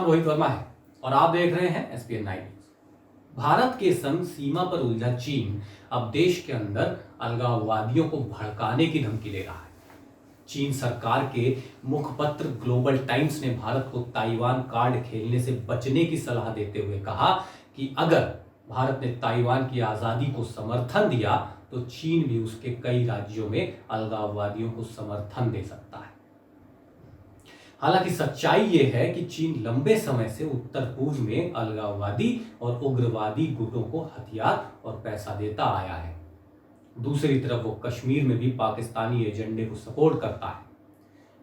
नाम रोहित वर्मा है और आप देख रहे हैं एसपीएन 9 न्यूज। भारत के संग सीमा पर उलझा चीन अब देश के अंदर अलगाववादियों को भड़काने की धमकी दे रहा है। चीन सरकार के मुखपत्र ग्लोबल टाइम्स ने भारत को ताइवान कार्ड खेलने से बचने की सलाह देते हुए कहा कि अगर भारत ने ताइवान की आजादी को समर्थन दिया तो चीन भी उसके कई राज्यों में अलगाववादियों को समर्थन दे सकता है। हालांकि सच्चाई यह है कि चीन लंबे समय से उत्तर पूर्व में अलगाववादी और उग्रवादी गुटों को हथियार और पैसा देता आया है। दूसरी तरफ वो कश्मीर में भी पाकिस्तानी एजेंडे को सपोर्ट करता है।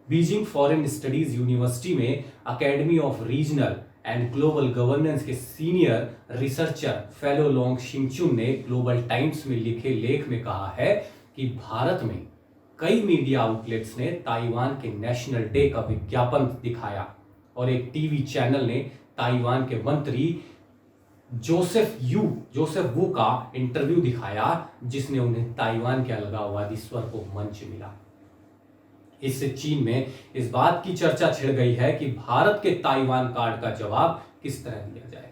बीजिंग फॉरेन स्टडीज यूनिवर्सिटी में academy of regional and global governance के सीनियर रिसर्चर फेलो लोंग शिंगचुन ने ग्लोबल टाइम्स में लिखे लेख में कहा है कि भारत में कई मीडिया आउटलेट्स ने ताइवान के नेशनल डे का विज्ञापन दिखाया और एक टीवी चैनल ने ताइवान के मंत्री जोसेफ वू का इंटरव्यू दिखाया जिसने उन्हें ताइवान के अलगाववादी स्वर को मंच मिला। इससे चीन में इस बात की चर्चा छिड़ गई है कि भारत के ताइवान कार्ड का जवाब किस तरह दिया जाए।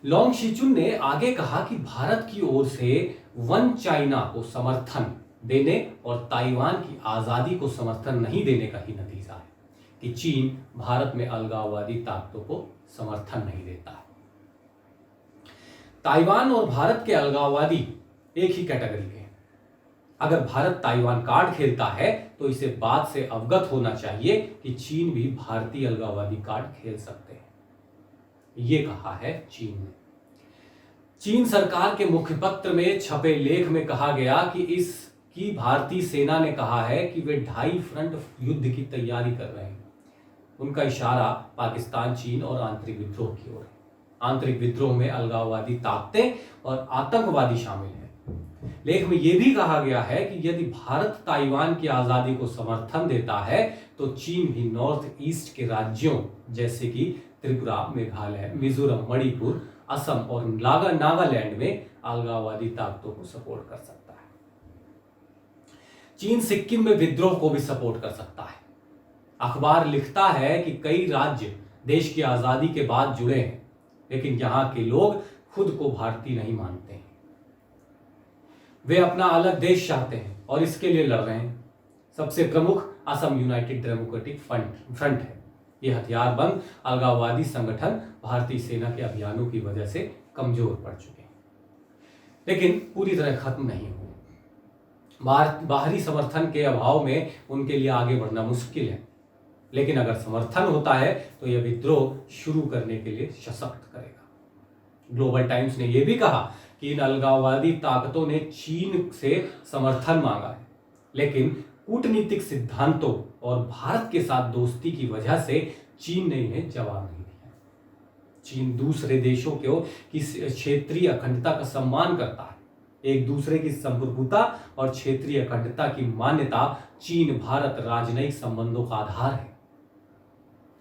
लोंग शिचुन ने आगे कहा कि भारत की ओर से वन चाइना को समर्थन देने और ताइवान की आजादी को समर्थन नहीं देने का ही नतीजा है कि चीन भारत में अलगाववादी ताकतों को समर्थन नहीं देता है। ताइवान और भारत के अलगाववादी एक ही कैटेगरी के हैं। अगर भारत ताइवान कार्ड खेलता है तो इसे बात से अवगत होना चाहिए कि चीन भी भारतीय अलगाववादी कार्ड खेल सकते हैं। यह कहा है चीन ने। चीन सरकार के मुखपत्र में छपे लेख में कहा गया कि भारतीय सेना ने कहा है कि वे 2.5 फ्रंट युद्ध की तैयारी कर रहे हैं। उनका इशारा पाकिस्तान, चीन और आंतरिक विद्रोह की ओर है। आंतरिक विद्रोह में अलगाववादी ताकतें और आतंकवादी शामिल हैं। लेख में यह भी कहा गया है कि यदि भारत ताइवान की आजादी को समर्थन देता है तो चीन भी नॉर्थ ईस्ट के राज्यों जैसे कि त्रिपुरा, मेघालय, मिजोरम, मणिपुर, असम और नागालैंड में अलगाववादी ताकतों को सपोर्ट कर सकता है। चीन सिक्किम में विद्रोह को भी सपोर्ट कर सकता है। अखबार लिखता है कि कई राज्य देश की आजादी के बाद जुड़े हैं, लेकिन यहां के लोग खुद को भारतीय नहीं मानते हैं। वे अपना अलग देश चाहते हैं और इसके लिए लड़ रहे हैं। सबसे प्रमुख असम यूनाइटेड डेमोक्रेटिक फ्रंट है। यह हथियारबंद अलगाववादी संगठन भारतीय सेना के अभियानों की वजह से कमजोर पड़ चुके हैं, लेकिन पूरी तरह खत्म नहीं हुए। बाहरी समर्थन के अभाव में उनके लिए आगे बढ़ना मुश्किल है, लेकिन अगर समर्थन होता है तो यह विद्रोह शुरू करने के लिए सशक्त करेगा। ग्लोबल टाइम्स ने यह भी कहा कि इन अलगाववादी ताकतों ने चीन से समर्थन मांगा है, लेकिन कूटनीतिक सिद्धांतों और भारत के साथ दोस्ती की वजह से चीन ने इन्हें जवाब नहीं दिया। चीन दूसरे देशों की क्षेत्रीय अखंडता का सम्मान करता है। एक दूसरे की संप्रभुता और क्षेत्रीय अखंडता की मान्यता चीन भारत राजनयिक संबंधों का आधार है।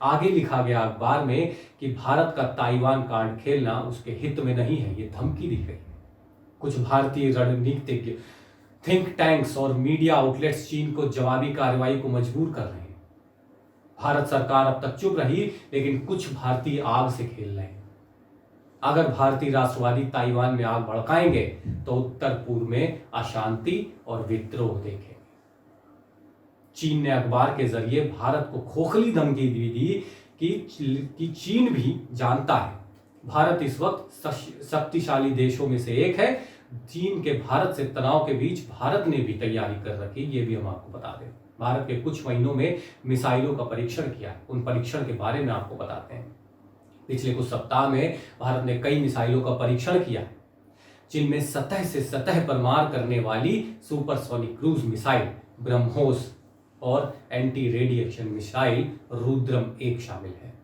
आगे लिखा गया अखबार में कि भारत का ताइवान कार्ड खेलना उसके हित में नहीं है, ये धमकी दी गई है। कुछ भारतीय रणनीतिज्ञ, थिंक टैंक्स और मीडिया आउटलेट्स चीन को जवाबी कार्रवाई को मजबूर कर रहे हैं। भारत सरकार अब तक चुप रही, लेकिन कुछ भारतीय आग से खेल रहे हैं। अगर भारतीय राष्ट्रवादी ताइवान में आग भड़काएंगे तो उत्तर पूर्व में अशांति और विद्रोह देखेंगे। चीन ने अखबार के जरिए भारत को खोखली धमकी दी कि चीन भी जानता है भारत इस वक्त शक्तिशाली देशों में से एक है। चीन के भारत से तनाव के बीच भारत ने भी तैयारी कर रखी, ये भी हम आपको बता दें। भारत के कुछ महीनों में मिसाइलों का परीक्षण किया, उन परीक्षण के बारे में आपको बताते हैं। पिछले कुछ सप्ताह में भारत ने कई मिसाइलों का परीक्षण किया, जिनमें सतह से सतह पर मार करने वाली सुपरसोनिक क्रूज मिसाइल ब्रह्मोस और एंटी रेडिएशन मिसाइल रुद्रम 1 शामिल है।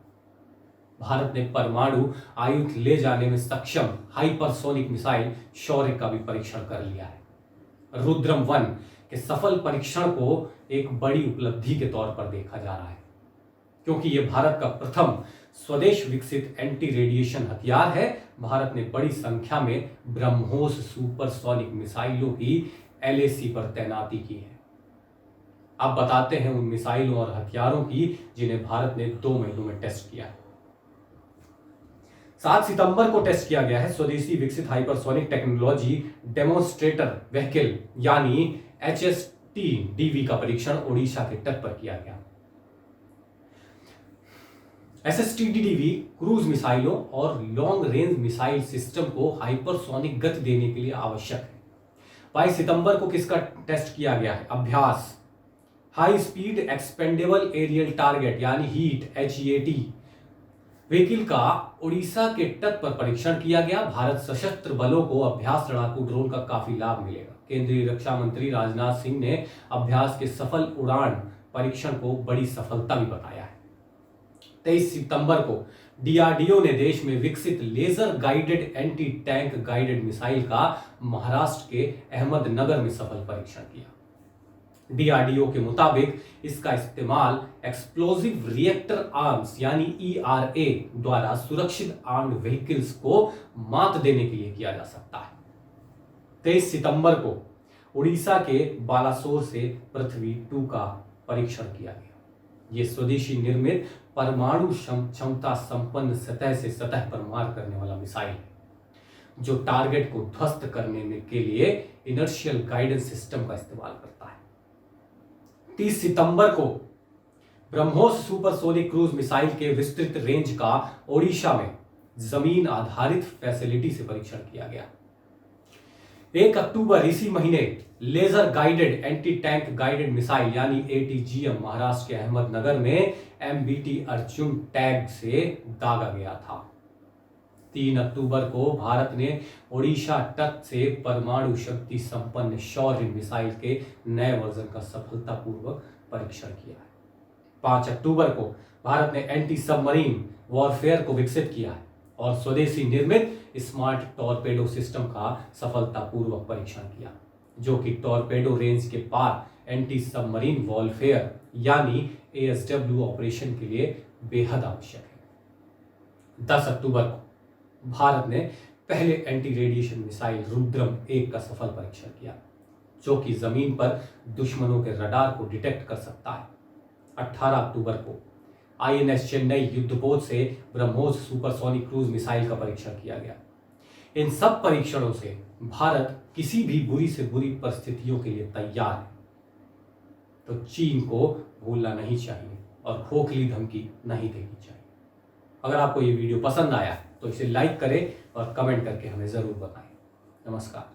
भारत ने परमाणु आयुध ले जाने में सक्षम हाइपरसोनिक मिसाइल शौर्य का भी परीक्षण कर लिया है। रुद्रम 1 के सफल परीक्षण को एक बड़ी उपलब्धि के तौर पर देखा जा रहा है, क्योंकि यह भारत का प्रथम स्वदेश विकसित एंटी रेडिएशन हथियार है। भारत ने बड़ी संख्या में ब्रह्मोस सुपरसोनिक मिसाइलों की LAC पर तैनाती की है। अब बताते हैं उन मिसाइलों और हथियारों की जिन्हें भारत ने 2 महीनों में टेस्ट किया है। 7 सितंबर को टेस्ट किया गया है स्वदेशी विकसित हाइपरसोनिक टेक्नोलॉजी डेमोन्स्ट्रेटर व्हीकल यानी HST-DV का परीक्षण ओडिशा के तट पर किया गया। SST-DV क्रूज मिसाइलों और लॉन्ग रेंज मिसाइल सिस्टम को हाइपरसोनिक गति देने के लिए आवश्यक है। 22 सितंबर को किसका टेस्ट किया गया है? Abhyas high speed expendable aerial target यानी हीट HEAT व्हीकल का ओडिशा के तट पर परीक्षण किया गया। भारत सशस्त्र बलों को अभ्यास लड़ाकू ड्रोन का काफी लाभ मिलेगा। केंद्रीय रक्षा मंत्री राजनाथ सिंह ने अभ्यास के सफल उड़ान परीक्षण को बड़ी सफलता भी बताया है। 23 सितंबर को DRDO ने देश में विकसित laser guided anti tank guided missile का महाराष्ट्र के अहमदनगर में सफल परीक्षण किया। DRDO के मुताबिक इसका इस्तेमाल एक्सप्लोजिव रिएक्टर आर्म्स यानी ERA द्वारा सुरक्षित आर्म्ड व्हीकल्स को मात देने के लिए किया जा सकता है। 23 सितंबर को उड़ीसा के बालासोर से पृथ्वी 2 का परीक्षण किया गया। ये स्वदेशी निर्मित परमाणु क्षमता संपन्न सतह से सतह पर मार करने वाला मिसाइल है, जो टारगेट को ध्वस्त करने में के लिए इनर्शियल गाइडेंस सिस्टम का इस्तेमाल करता है। 30 सितंबर को ब्रह्मोस सुपरसोनिक क्रूज मिसाइल के विस्तृत रेंज का ओडिशा में जमीन आधारित फैसिलिटी से परीक्षण किया गया। 1 अक्टूबर इसी महीने laser guided anti tank guided missile यानी ATGM महाराष्ट्र के अहमदनगर में MBT अर्जुन टैग से दागा गया था। 3 अक्टूबर को भारत ने ओडिशा तट से परमाणु शक्ति संपन्न शौर्य मिसाइल के नए वर्जन का सफलतापूर्वक परीक्षण किया है। 5 अक्टूबर को भारत ने एंटी सबमरीन वॉरफेयर को विकसित किया है और स्वदेशी निर्मित स्मार्ट टॉर्पेडो सिस्टम का सफलतापूर्वक परीक्षण किया, जो कि टॉर्पेडो रेंज के पार एंटी सबमरीन वॉरफेयर यानी ASW ऑपरेशन के लिए बेहद आवश्यक है। 10 अक्टूबर को भारत ने पहले एंटी रेडिएशन मिसाइल रुद्रम 1 का सफल परीक्षण किया, जो कि जमीन पर दुश्मनों के रडार को डिटेक्ट कर सकता है। 18 अक्टूबर को INS चेन्नई युद्धपोत से ब्रह्मोस सुपरसोनिक क्रूज मिसाइल का परीक्षण किया गया। इन सब परीक्षणों से भारत किसी भी बुरी से बुरी परिस्थितियों के लिए तैयार है। तो चीन को भूलना नहीं चाहिए और खोखली धमकी नहीं देनी चाहिए। अगर आपको ये वीडियो पसंद आया तो इसे लाइक करें और कमेंट करके हमें जरूर बताएं। नमस्कार।